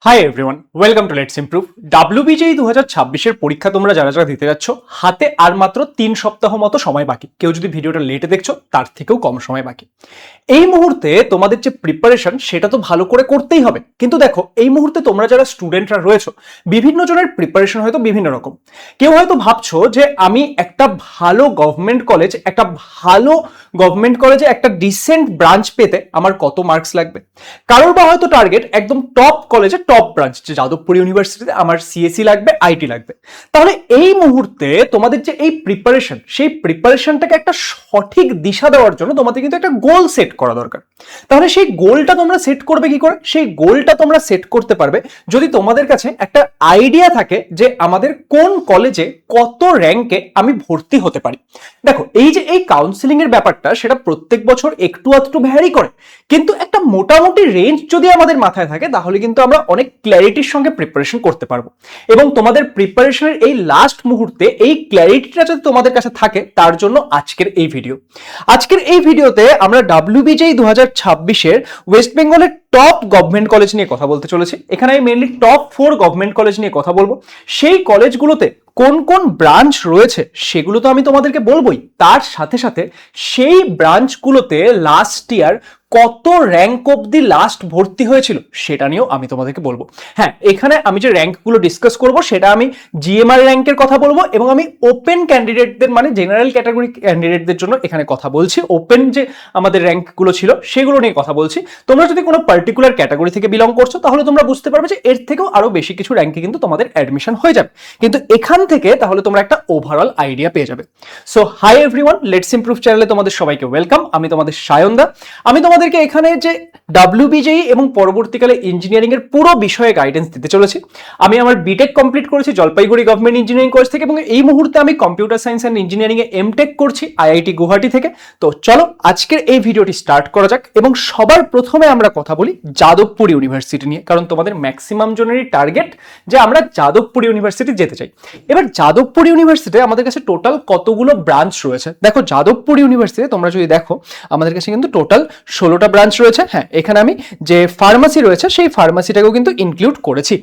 Hi everyone, welcome to let's improve. WBJEE 2026 পরীক্ষা তোমরা যারা যারা দিতে যাচ্ছ, হাতে আর মাত্র 3 সপ্তাহ মতো সময় বাকি। কেউ যদি ভিডিওটা লেটে দেখছো তার থেকেও কম সময় বাকি। এই মুহূর্তে তোমাদের যে প্রিপারেশন সেটা তো ভালো করে করতেই হবে, কিন্তু দেখো এই মুহূর্তে তোমরা যারা স্টুডেন্টরা রয়েছো, বিভিন্ন জনের প্রিপারেশন হয়তো বিভিন্ন রকম। কেউ হয়তো ভাবছো যে আমি একটা ভালো গভর্নমেন্ট কলেজে একটা ডিসেন্ট ব্রাঞ্চ পেতে আমার কত মার্কস লাগবে। কারোর বা হয়তো টার্গেট একদম টপ কলেজে টপ ব্রাঞ্চ, যে যাদবপুর ইউনিভার্সিটিতে আমার সিএসসি লাগবে, আইটি লাগবে। তাহলে এই মুহূর্তে তোমাদের যে এই প্রিপারেশন, সেই প্রিপারেশনটাকে একটা সঠিক দিশা দেওয়ার জন্য তোমাদের কিন্তু একটা গোল সেট করা দরকার। তাহলে সেই গোলটা তোমরা সেট করবে কি করে? সেই গোলটা তোমরা সেট করতে পারবে যদি তোমাদের কাছে একটা আইডিয়া থাকে যে আমাদের কোন কলেজে কত র্যাঙ্কে আমি ভর্তি হতে পারি। দেখো এই যে এই কাউন্সিলিং এর ব্যাপারটা, সেটা প্রত্যেক বছর একটু আধটু ভ্যারি করে, কিন্তু একটা মোটামুটি রেঞ্জ যদি আমাদের মাথায় থাকে তাহলে কিন্তু আমরা অনেক ক্ল্যারিটির সঙ্গে প্রিপারেশন করতে পারবো। এবং তোমাদের প্রিপারেশনের এই লাস্ট মুহূর্তে এই ক্ল্যারিটিটা যদি তোমাদের কাছে থাকে, তার জন্য আজকের এই ভিডিওতে আমরা WBJEE 2026 ওয়েস্ট বেঙ্গলের টপ গভর্নমেন্ট কলেজ নিয়ে কথা বলতে চলেছি। এখানে আমি মেইনলি টপ 4 গভর্নমেন্ট কলেজ নিয়ে কথা বলবো। সেই কলেজগুলোতে কোন কোন ব্রাঞ্চ রয়েছে সেগুলো তো আমি তোমাদেরকে বলবোই, তার সাথে সাথে সেই ব্রাঞ্চগুলোতে লাস্ট ইয়ার কত র্যাঙ্ক অবধি লাস্ট ভর্তি হয়েছিল সেটা নিয়েও আমি তোমাদেরকে বলবো। হ্যাঁ, এখানে আমি যে র্যাঙ্কগুলো ডিসকাস করব সেটা আমি জিএমআর র্যাঙ্কের কথা বলবো, এবং আমি ওপেন ক্যান্ডিডেটদের মানে জেনারেল ক্যাটাগরি ক্যান্ডিডেটদের জন্য এখানে কথা বলছি। ওপেন যে আমাদের র্যাঙ্কগুলো ছিল সেগুলো নিয়ে কথা বলছি। তোমরা যদি কোনো পার্টিকুলার ক্যাটাগরি থেকে বিলং করছো তাহলে তোমরা বুঝতে পারবে যে এর থেকেও আরো বেশি কিছু র্যাঙ্কে কিন্তু তোমাদের অ্যাডমিশন হয়ে যাবে, কিন্তু এখান থেকে তাহলে তোমরা একটা ওভারঅল আইডিয়া পেয়ে যাবে। So hi everyone, let's improve চ্যানেলে তোমাদের সবাইকে ওয়েলকাম। আমি তোমাদের সায়নদা। আমি তোমাদেরকে এখানে যে WBJEE এবং পরবর্তীকালে ইঞ্জিনিয়ারিং এর পুরো বিষয়ে গাইডেন্স দিতে চলেছি। আমি আমার বিটেক কমপ্লিট করেছি জলপাইগুড়ি গভর্নমেন্ট ইঞ্জিনিয়ারিং কলেজ থেকে, এবং এই মুহূর্তে আমি কম্পিউটার সায়েন্স অ্যান্ড ইঞ্জিনিয়ারিং এ এমটেক করছি IIT গুয়াহাটি থেকে। তো চলো আজকের এই ভিডিওটি স্টার্ট করা যাক, এবং সবার প্রথমে আমরা কথা বলি যাদবপুর ইউনিভার্সিটি নিয়ে, কারণ তোমাদের ম্যাক্সিমাম জনেরই টার্গেট যে আমরা যাদবপুর ইউনিভার্সিটি যেতে চাই। এবার যাদবপুর ইউনিভার্সিটিতে আমাদের কাছে টোটাল কতগুলো ব্রাঞ্চ রয়েছে? দেখো যাদবপুর ইউনিভার্সিটিতে তোমরা যদি দেখো আমাদের কাছে কিন্তু টোটাল 16টা ব্রাঞ্চ রয়েছে। হ্যাঁ, এখানে আমি যে ফার্মাসি রয়েছে সেই ফার্মাসিটাকেও কিন্তু ইনক্লুড করেছি।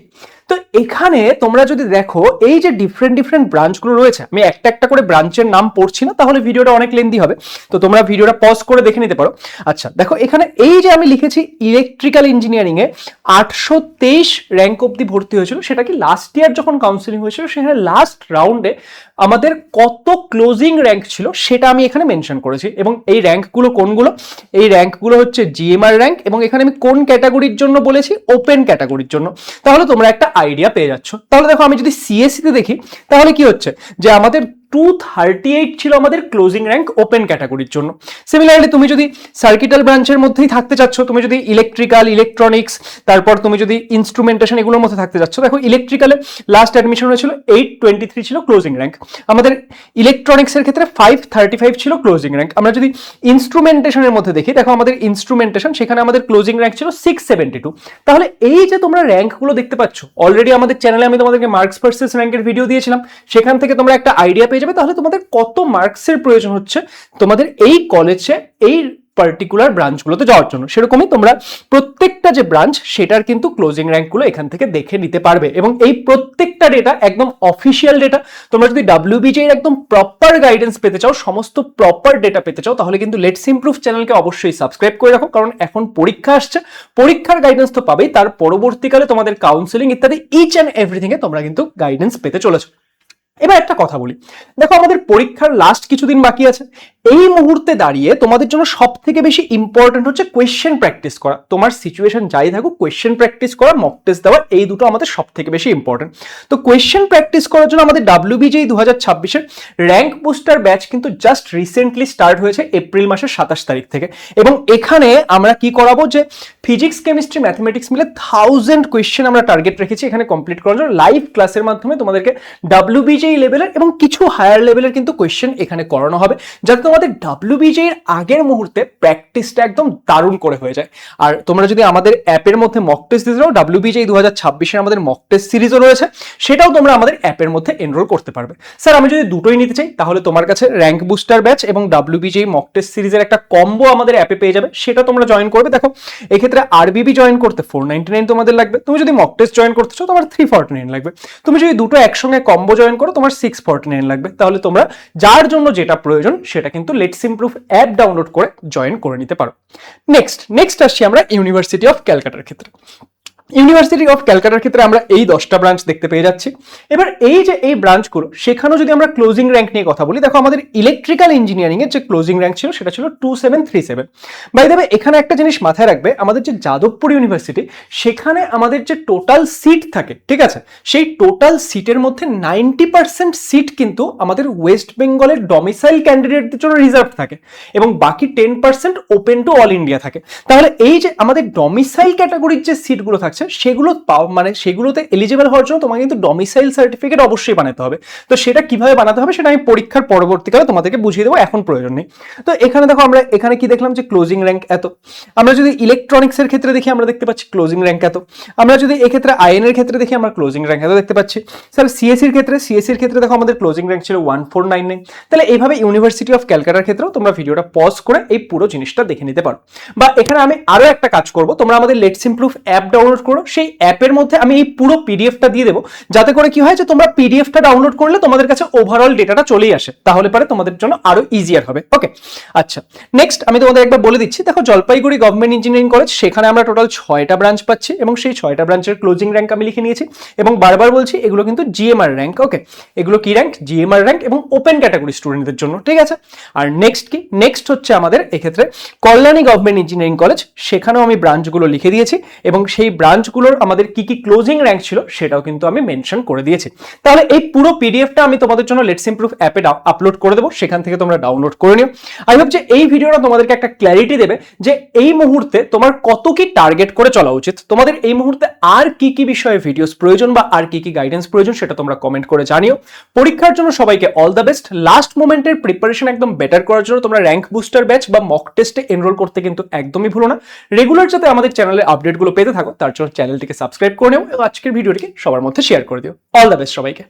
তো এখানে তোমরা যদি দেখো এই যে ডিফারেন্ট ব্রাঞ্চগুলো রয়েছে, আমি একটা একটা করে ব্রাঞ্চের নাম পড়ছি না, তাহলে ভিডিওটা অনেক লেন্দি হবে, তো তোমরা ভিডিওটা পজ করে দেখে নিতে পারো। আচ্ছা দেখো এখানে এই যে আমি লিখেছি ইলেকট্রিক্যাল ইঞ্জিনিয়ারিং এ 823 র্যাঙ্ক অবধি ভর্তি হয়েছিল, সেটা কি লাস্ট ইয়ার যখন কাউন্সিলিং হয়েছিল সেখানে লাস্ট রাউন্ডে আমাদের কত ক্লোজিং র্যাঙ্ক ছিল সেটা আমি এখানে মেনশন করেছি। এবং এই র্যাঙ্কগুলো কোনগুলো? এই র্যাঙ্কগুলো হচ্ছে জিএমআর র্যাঙ্ক, এবং এখানে আমি কোন ক্যাটাগরির জন্য বলেছি? ওপেন ক্যাটাগরির জন্য। তাহলে তোমরা একটা আইডিয়া পেয়ে যাচ্ছ। তাহলে দেখো আমি যদি সিএসসি তে দেখি তাহলে কি হচ্ছে যে আমাদের 238 ছিল আমাদের ক্লোজিং র্যাঙ্ক ওপেন ক্যাটাগরির জন্য। সিমিলারলি তুমি যদি সার্কিটাল ব্রাঞ্চের মধ্যেই থাকতে চাচ্ছ, তুমি যদি ইলেকট্রিক্যাল, ইলেকট্রনিক্স, তারপর তুমি যদি ইনস্ট্রুমেন্টেশন এগুলোর মধ্যে থাকতে চাচ্ছ, দেখো ইলেকট্রিক্যালে লাস্ট অ্যাডমিশন হয়েছিল 823 ছিল ক্লোজিং র্যাঙ্ক। আমাদের ইলেকট্রনিক্সের ক্ষেত্রে 535 ছিল ক্লোজিং র্যাঙ্ক। আমরা যদি ইনস্ট্রুমেন্টেশনের মধ্যে দেখি, দেখো আমাদের ইনস্ট্রুমেন্টেশন সেখানে আমাদের ক্লোজিং র্যাঙ্ক ছিল 672। তাহলে এই যে তোমরা র্যাঙ্কগুলো দেখতে পাচ্ছ, অলরেডি আমাদের চ্যানেলে আমি তোমাদেরকে মার্কস ভার্সেস র্যাঙ্কের ভিডিও দিয়েছিলাম, সেখান থেকে তোমরা একটা আইডিয়া পেয়ে যাবে তাহলে তোমাদের কত মার্কসের প্রয়োজন হচ্ছে তোমাদের এই কলেজে এই পার্টিকুলার ব্রাঞ্চগুলোতে যাওয়ার জন্য। সেরকমই তোমরা প্রত্যেকটা যে ব্রাঞ্চ সেটার কিন্তু ক্লোজিং র্যাঙ্কগুলো এখান থেকে দেখে নিতে পারবে, এবং এই প্রত্যেকটা ডেটা একদম অফিসিয়াল ডেটা। তোমরা যদি WBJEE একদম প্রপার গাইডেন্স পেতে চাও, সমস্ত প্রপার ডেটা পেতে চাও, তাহলে কিন্তু লেটস ইমপ্রুভ চ্যানেলকে অবশ্যই সাবস্ক্রাইব করে রাখো, কারণ এখন পরীক্ষা আসছে, পরীক্ষার গাইডেন্স তো পাবেই, তার পরবর্তীকালে তোমাদের কাউন্সিলিং ইত্যাদি ইচ অ্যান্ড এভরিথিং এ তোমরা কিন্তু গাইডেন্স পেতে চলেছো। এবার একটা কথা বলি, দেখো আমাদের পরীক্ষার লাস্ট কিছুদিন বাকি আছে। এই মুহূর্তে দাঁড়িয়ে তোমাদের জন্য সব থেকে বেশি ইম্পর্টেন্ট হচ্ছে কোয়েশ্চেন প্র্যাকটিস করা। তোমার সিচুয়েশন যাই থাকুক, কোয়েশ্চেন প্র্যাকটিস করা, মক টেস্ট দেওয়া, এই দুটো আমাদের সব থেকে বেশি ইম্পর্টেন্ট। তো কোয়েশ্চেন প্র্যাকটিস করার জন্য আমাদের WBJEE 2026 র্যাঙ্ক বুস্টার ব্যাচ কিন্তু জাস্ট রিসেন্টলি স্টার্ট হয়েছে এপ্রিল মাসের 27 তারিখ থেকে। এবং এখানে আমরা কি করাবো যে ফিজিক্স, কেমিস্ট্রি, ম্যাথমেটিক্স মিলে 1000 কোয়েশ্চেন আমরা টার্গেট রেখেছি এখানে কমপ্লিট করার জন্য। লাইভ ক্লাসের মাধ্যমে তোমাদেরকে WBJEE WBJEE লেভেলের এবং কিছু হায়ার লেভেলের কিন্তু কোয়েশ্চেন এখানে করানো হবে, যাতে তোমাদের WBJEE এর আগের মুহূর্তে প্র্যাকটিসটা একদম দারুণ করে হয়ে যায়। আর তোমরা যদি আমাদের অ্যাপের মধ্যে মক টেস্ট দিতে চাও, WBJEE 2026 আমাদের মক টেস্ট সিরিজও রয়েছে, সেটাও তোমরা আমাদের অ্যাপের মধ্যে এনরোল করতে পারবে। স্যার আমি যদি দুটোই নিতে চাই, তাহলে তোমার কাছে র্যাঙ্ক বুস্টার ব্যাচ এবং WBJEE মক টেস্ট সিরিজের একটা কম্বো আমাদের অ্যাপে পেয়ে যাবে, সেটা তোমরা জয়েন করবে। দেখো এক্ষেত্রে RBB জয়েন করতে 499 তোমাদের লাগবে, তুমি যদি মক টেস্ট জয়েন করতে চাও তোমার 349 লাগবে, তুমি যদি দুটো একসঙ্গে কম্বো জয়েন করো তোমার 649 লাগবে। তাহলে তোমরা যার জন্য যেটা প্রয়োজন সেটা কিন্তু লেটস ইমপ্রুভ অ্যাপ ডাউনলোড করে জয়েন করে নিতে পারো। নেক্সট আসছি আমরা ইউনিভার্সিটি অফ ক্যালকাটার ক্ষেত্রে। ইউনিভার্সিটি অফ ক্যালকাটার ক্ষেত্রে আমরা এই 10টা ব্রাঞ্চ দেখতে পেয়ে যাচ্ছি। এবার এই যে এই ব্রাঞ্চগুলো, সেখানেও যদি আমরা ক্লোজিং র্যাঙ্ক নিয়ে কথা বলি, দেখো আমাদের ইলেকট্রিক্যাল ইঞ্জিনিয়ারিং এর যে ক্লোজিং র্যাঙ্ক ছিল সেটা ছিল 2737। বাই দ্য ওয়ে এখানে একটা জিনিস মাথায় রাখবে, আমাদের যে যাদবপুর ইউনিভার্সিটি, সেখানে আমাদের যে টোটাল সিট থাকে, ঠিক আছে, সেই টোটাল সিটের মধ্যে 90% সিট কিন্তু আমাদের ওয়েস্ট বেঙ্গলের ডমিসাইল ক্যান্ডিডেটদের জন্য রিজার্ভ থাকে এবং বাকি 10% ওপেন টু অল ইন্ডিয়া থাকে। তাহলে এই যে আমাদের ডমিসাইল ক্যাটাগরির যে সিটগুলো থাকছে, সেগুলো মানে সেগুলোতে এলিজিবল হওয়ার জন্য তোমাকে কিন্তু ডমিসাইল সার্টিফিকেট অবশ্যই বানাতে হবে। তো সেটা কিভাবে বানাতে হবে সেটা আমি পরীক্ষার পরবর্তীকালে তোমাদেরকে বুঝিয়ে দেবো, এখন প্রয়োজন নেই। তো এখানে দেখো আমরা এখানে কি দেখলাম যে ক্লোজিং র্যাঙ্ক এত। আমরা যদি ইলেকট্রনিক্স এর ক্ষেত্রে দেখি আমরা দেখতে পাচ্ছি ক্লোজিং র্যাঙ্ক এত। আমরা যদি এক্ষেত্রে আইএন এর ক্ষেত্রে দেখি আমরা ক্লোজিং র্যাঙ্ক এত দেখতে পাচ্ছি। স্যার সিএসসির ক্ষেত্রে দেখো আমাদের ক্লোজিং র্যাঙ্ক ছিল 1499। তাহলে এইভাবে ইউনিভার্সিটি অফ ক্যালকাটার ক্ষেত্রেও তোমরা ভিডিওটা পজ করে এই পুরো জিনিসটা দেখে নিতে পারো। বা এখানে আমি আরো একটা কাজ করব, তোমরা আমাদের লেটস ইমপ্রুভ অ্যাপ ডাউনলোড করো, সেই অ্যাপের মধ্যে আমি এই পুরো পিডিএফটা দিয়ে দেবো, যাতে করে কি হয় যে তোমরা পিডিএফটা ডাউনলোড করলে তোমাদের কাছে ওভারঅল ডেটাটা চলেই আসে, তাহলে পরে তোমাদের জন্য আরো ইজিয়ার হবে। ওকে, আচ্ছা নেক্সট আমি তোমাদের একবার বলে দিচ্ছি। দেখো জলপাইগুড়ি গভর্নমেন্ট ইঞ্জিনিয়ারিং কলেজ, সেখানে আমরা টোটাল 6টা ব্রাঞ্চ পাচ্ছি এবং সেই 6টা ব্রাঞ্চের ক্লোজিং র্যাঙ্ক আমি লিখে নিয়েছি এবং বারবার বলছি এগুলো কিন্তু জিএমআর র্যাঙ্ক। ওকে, এগুলো কি র্যাঙ্ক? জিএমআর র্যাঙ্ক এবং ওপেন ক্যাটাগরি স্টুডেন্টদের জন্য, ঠিক আছে। আর নেক্সট হচ্ছে আমাদের এক্ষেত্রে কল্যাণী গভর্নমেন্ট ইঞ্জিনিয়ারিং কলেজ, সেখানেও আমি ব্রাঞ্চগুলো লিখে দিয়েছি এবং সেই ব্রাঞ্চগুলোর আমাদের কি কি ক্লোজিং র্যাঙ্ক ছিল সেটাও কিন্তু আমি মেনশন করে দিয়েছি। তাহলে এই পুরো পিডিএফটা আমি তোমাদের জন্য লেটস ইমপ্রুভ অ্যাপে আপলোড করে দেবো, সেখান থেকে তোমরা ডাউনলোড করে নিও। আই হোপ যে এই ভিডিওটা তোমাদেরকে একটা ক্ল্যারিটি দেবে যে এই মুহূর্তে তোমার কত কি টার্গেট করে চলা উচিত, তোমাদের এই মুহূর্তে আর কি কি বিষয়ে ভিডিওস প্রয়োজন বা আর কি কি গাইডেন্স প্রয়োজন সেটা তোমরা কমেন্ট করে জানিও। পরীক্ষার জন্য সবাইকে অল দ্য বেস্ট। লাস্ট মোমেন্টের প্রিপারেশন একদম বেটার করার জন্য তোমরা র্যাঙ্ক বুস্টার ব্যাচ বা মক টেস্টে এনরোল করতে কিন্তু একদমই ভুলো না। রেগুলার যাতে আমাদের চ্যানেলের আপডেটগুলো পেতে থাকো তার জন্য চ্যানেলটিকে সাবস্ক্রাইব করে নিও এবং আজকের ভিডিওটিকে সবার মধ্যে শেয়ার করে দিও। অল দ্য বেস্ট সবাইকে।